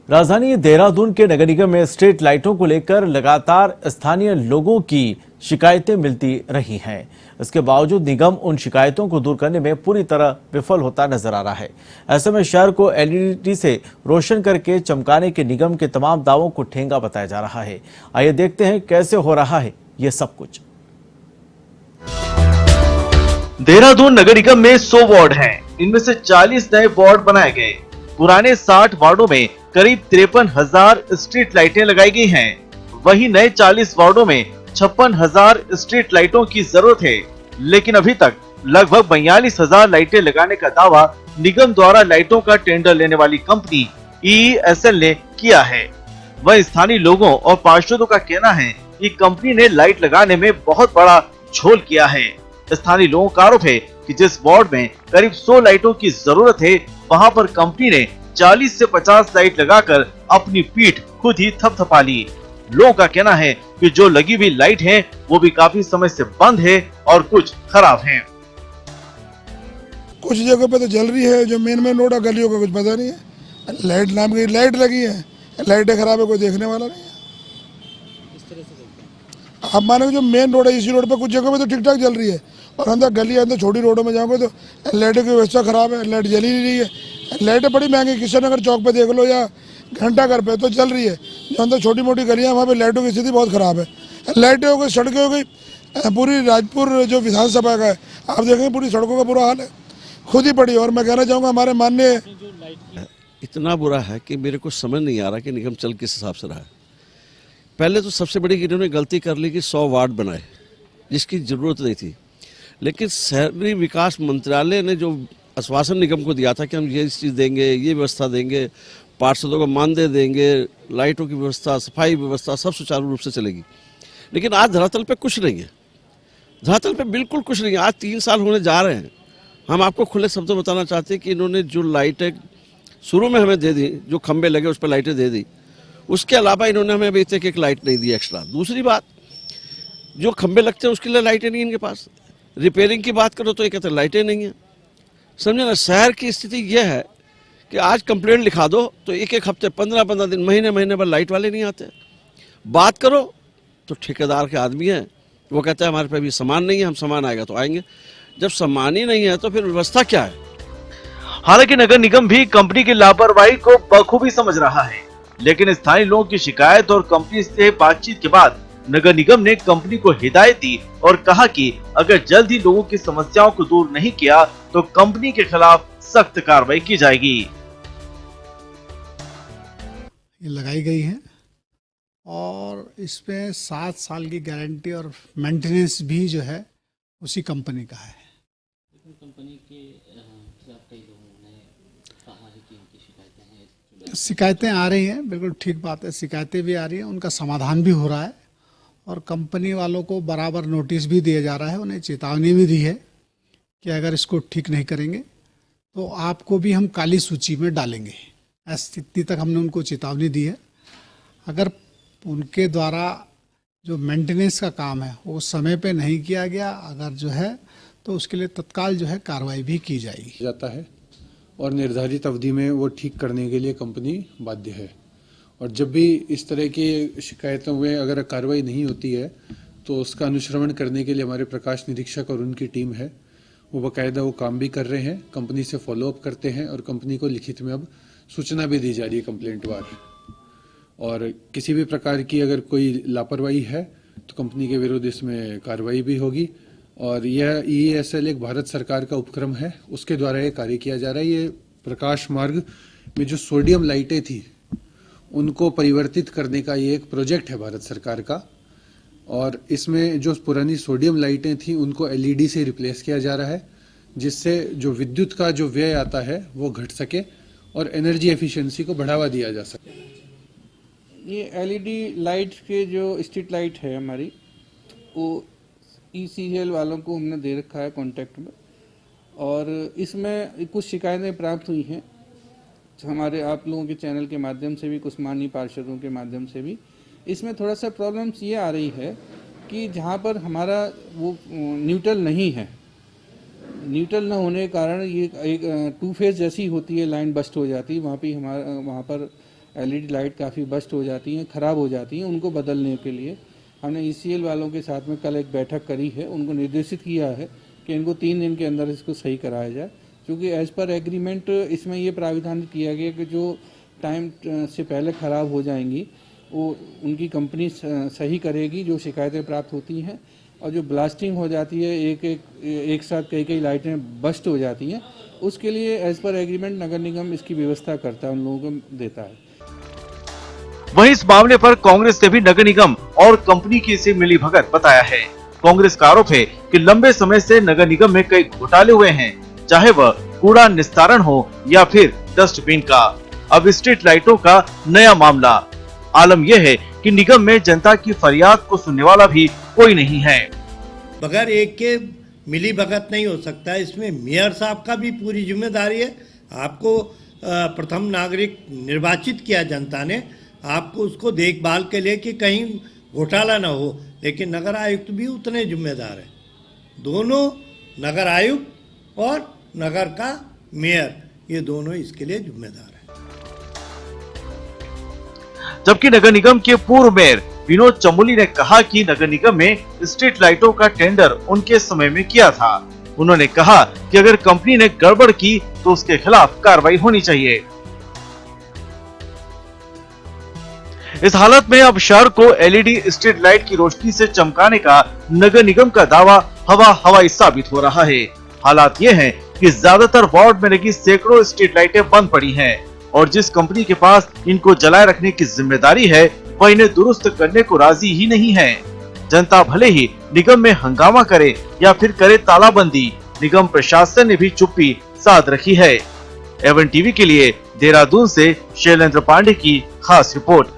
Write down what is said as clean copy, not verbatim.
राजधानी देहरादून के नगर निगम में स्ट्रीट लाइटों को लेकर लगातार स्थानीय लोगों की शिकायतें मिलती रही हैं। इसके बावजूद निगम उन शिकायतों को दूर करने में पूरी तरह विफल होता नजर आ रहा है। ऐसे में शहर को एलईडी से रोशन करके चमकाने के निगम के तमाम दावों को ठेंगा बताया जा रहा है। आइए देखते हैं कैसे हो रहा है ये सब कुछ। देहरादून नगर निगम में 100 वार्ड हैं। इनमें से 40 नए वार्ड बनाए गए। पुराने 60 वार्डों में करीब 53,000 स्ट्रीट लाइटें लगाई गई हैं। वहीं नए 40 वार्डों में 56,000 स्ट्रीट लाइटों की जरूरत है, लेकिन अभी तक लगभग 42,000 लाइटें लगाने का दावा निगम द्वारा लाइटों का टेंडर लेने वाली कंपनी EESL ने किया है। वहीं स्थानीय लोगों और पार्षदों का कहना है कि कंपनी ने लाइट लगाने में बहुत बड़ा झोल किया है। स्थानीय लोगों का आरोप है कि जिस वार्ड में करीब 100 लाइटों की जरूरत है, वहां पर कंपनी ने 40 से 50 लाइट लगाकर अपनी पीठ खुद ही थपथपा ली। लोगों का कहना है कि जो लगी हुई लाइट है वो भी काफी समय से बंद है और कुछ खराब है। कुछ जगह पे तो जल रही है, जो मेन रोड गलियों का कुछ पता नहीं है। लाइट नाम की लाइट लगी है, लाइटें खराब है, कोई देखने वाला नहीं है। आप मानो जो मेन रोड है, इसी रोड पे कुछ जगह पे तो ठीक ठाक जल रही है, और अंदर गली अंदर छोटी रोडों में जाओगे तो लाइटों की व्यवस्था खराब है, लाइट जली नहीं रही है। लाइटें बड़ी महंगी, किशन नगर चौक पे देख लो या घंटा घर पे तो चल रही है। जो अंदर छोटी मोटी गलियाँ वहाँ पे लाइटों की स्थिति बहुत खराब है। लाइटें हो गई, सड़कें हो गई, पूरी राजपुर जो विधानसभा का है आप देखेंगे पूरी सड़कों का बुरा हाल है, खुद ही पड़ी। और मैं कहना चाहूँगा हमारे माननीय इतना बुरा है कि मेरे को समझ नहीं आ रहा कि निगम चल किस हिसाब से रहा है। पहले तो सबसे बड़ी इन्होंने गलती कर ली कि 100 वार्ड बनाए जिसकी ज़रूरत नहीं थी। लेकिन शहरी विकास मंत्रालय ने जो आश्वासन निगम को दिया था कि हम ये चीज़ देंगे, ये व्यवस्था देंगे, पार्षदों को मानदेय देंगे, लाइटों की व्यवस्था, सफाई व्यवस्था सब सुचारू रूप से चलेगी, लेकिन आज धरातल पे कुछ नहीं है। धरातल पे बिल्कुल कुछ नहीं है। आज 3 साल होने जा रहे हैं। हम आपको खुले शब्दों में बताना चाहते हैं कि इन्होंने जो लाइटें शुरू में हमें दे दी, जो खंबे लगे उस पर लाइटें दे दी, उसके अलावा इन्होंने हमें अभी तक एक लाइट नहीं दी एक्स्ट्रा। दूसरी बात, जो खंबे लगते हैं उसके लिए लाइटें नहीं इनके पास। रिपेयरिंग की बात करो तो ये कहते हैं लाइटें नहीं हैं। समझे ना, शहर की स्थिति यह है कि आज कंप्लेंट लिखा दो तो एक हफ्ते, 15 दिन, महीने भर लाइट वाले नहीं आते। बात करो तो ठेकेदार के आदमी हैं, वो कहते हैं हमारे पे अभी सामान नहीं है, हम सामान आएगा तो आएंगे। जब सामान ही नहीं है तो फिर व्यवस्था क्या है? हालांकि नगर निगम भी कंपनी की लापरवाही को बखूबी समझ रहा है, लेकिन स्थानीय लोगों की शिकायत और कंपनी से बातचीत के बाद नगर निगम ने कंपनी को हिदायत दी और कहा कि अगर जल्द ही लोगों की समस्याओं को दूर नहीं किया तो कंपनी के खिलाफ सख्त कार्रवाई की जाएगी। ये लगाई गई है और इसमें 7 साल की गारंटी और मेंटेनेंस भी जो है उसी कंपनी का है। कंपनी के खिलाफ कई लोगों ने कहा है कि इनकी शिकायतें हैं। शिकायतें आ रही हैं, बिल्कुल ठीक बात है, शिकायतें भी आ रही हैं, उनका समाधान भी हो रहा है और कंपनी वालों को बराबर नोटिस भी दिया जा रहा है, उन्हें चेतावनी भी दी है कि अगर इसको ठीक नहीं करेंगे तो आपको भी हम काली सूची में डालेंगे। ऐसी स्थिति तक हमने उनको चेतावनी दी है। अगर उनके द्वारा जो मेंटेनेंस का काम है वो समय पे नहीं किया गया अगर जो है तो उसके लिए तत्काल जो है कार्रवाई भी की जाएगी जाता है और निर्धारित अवधि में वो ठीक करने के लिए कंपनी बाध्य है। और जब भी इस तरह की शिकायतों में अगर कार्रवाई नहीं होती है तो उसका अनुश्रवण करने के लिए हमारे प्रकाश निरीक्षक और उनकी टीम है, वो बाकायदा वो काम भी कर रहे हैं, कंपनी से फॉलोअप करते हैं और कंपनी को लिखित में अब सूचना भी दी जा रही है कंप्लेंट वार। और किसी भी प्रकार की अगर कोई लापरवाही है तो कंपनी के विरुद्ध इसमें कार्रवाई भी होगी। और यह EESL एक भारत सरकार का उपक्रम है, उसके द्वारा ये कार्य किया जा रहा है। ये प्रकाश मार्ग में जो सोडियम लाइटें थी उनको परिवर्तित करने का ये एक प्रोजेक्ट है भारत सरकार का, और इसमें जो पुरानी सोडियम लाइटें थी उनको LED से रिप्लेस किया जा रहा है, जिससे जो विद्युत का जो व्यय आता है वो घट सके और एनर्जी एफिशिएंसी को बढ़ावा दिया जा सके। ये LED लाइट के जो स्ट्रीट लाइट है हमारी, वो ECL वालों को हमने दे रखा है कॉन्टैक्ट में, और इसमें कुछ शिकायतें प्राप्त हुई हैं हमारे आप लोगों के चैनल के माध्यम से भी, कुछ माननीय पार्षदों के माध्यम से भी। इसमें थोड़ा सा प्रॉब्लम्स ये आ रही है कि जहाँ पर हमारा वो न्यूट्रल नहीं है, न्यूट्रल न होने के कारण ये एक 2 फेज जैसी होती है, लाइन बस्ट हो जाती है, वहाँ पर एलईडी लाइट काफ़ी बस्ट हो जाती हैं, ख़राब हो जाती हैं। उनको बदलने के लिए हमने ईसीएल वालों के साथ में कल एक बैठक करी है, उनको निर्देशित किया है कि इनको 3 दिन के अंदर इसको सही कराया जाए, क्योंकि एज़ पर एग्रीमेंट इसमें ये प्राविधान किया गया कि जो टाइम से पहले ख़राब हो जाएंगी वो उनकी कंपनी सही करेगी जो शिकायतें प्राप्त होती हैं, और जो ब्लास्टिंग हो जाती है एक साथ कई लाइटें बस्ट हो जाती हैं, उसके लिए एज़ पर एग्रीमेंट नगर निगम इसकी व्यवस्था करता है, उन लोगों को देता है। वहीं इस मामले पर कांग्रेस ने भी नगर निगम और कंपनी की इसे मिलीभगत बताया है। कांग्रेस का आरोप है कि लंबे समय से नगर निगम में कई घोटाले हुए हैं, चाहे वह कूड़ा निस्तारण हो या फिर डस्टबिन का। अब स्ट्रीट लाइटों का नया मामला। आलम यह है कि निगम में जनता की फरियाद को सुनने वाला भी कोई नहीं है। बगैर एक के मिली भगत नहीं हो सकता, इसमें मेयर साहब का भी पूरी जिम्मेदारी है। आपको प्रथम नागरिक निर्वाचित किया जनता ने, आपको उसको देखभाल के लिए कि कहीं घोटाला ना हो, लेकिन नगर आयुक्त भी उतने जिम्मेदार है। दोनों नगर आयुक्त और नगर का मेयर, ये दोनों इसके लिए जिम्मेदार है। जबकि नगर निगम के पूर्व मेयर विनोद चमोली ने कहा कि नगर निगम में स्ट्रीट लाइटों का टेंडर उनके समय में किया था। उन्होंने कहा कि अगर कंपनी ने गड़बड़ की तो उसके खिलाफ कार्रवाई होनी चाहिए। इस हालत में अब शहर को एलईडी स्ट्रीट लाइट की रोशनी से चमकाने का नगर निगम का दावा हवाई साबित हो रहा है। हालात ये हैं कि ज्यादातर वार्ड में लगी सैकड़ों स्ट्रीट लाइटें बंद पड़ी हैं और जिस कंपनी के पास इनको जलाए रखने की जिम्मेदारी है वह इन्हें दुरुस्त करने को राजी ही नहीं है। जनता भले ही निगम में हंगामा करे या फिर करे तालाबंदी, निगम प्रशासन ने भी चुप्पी साध रखी है। एवन टीवी के लिए देहरादून से शैलेंद्र पांडे की खास रिपोर्ट।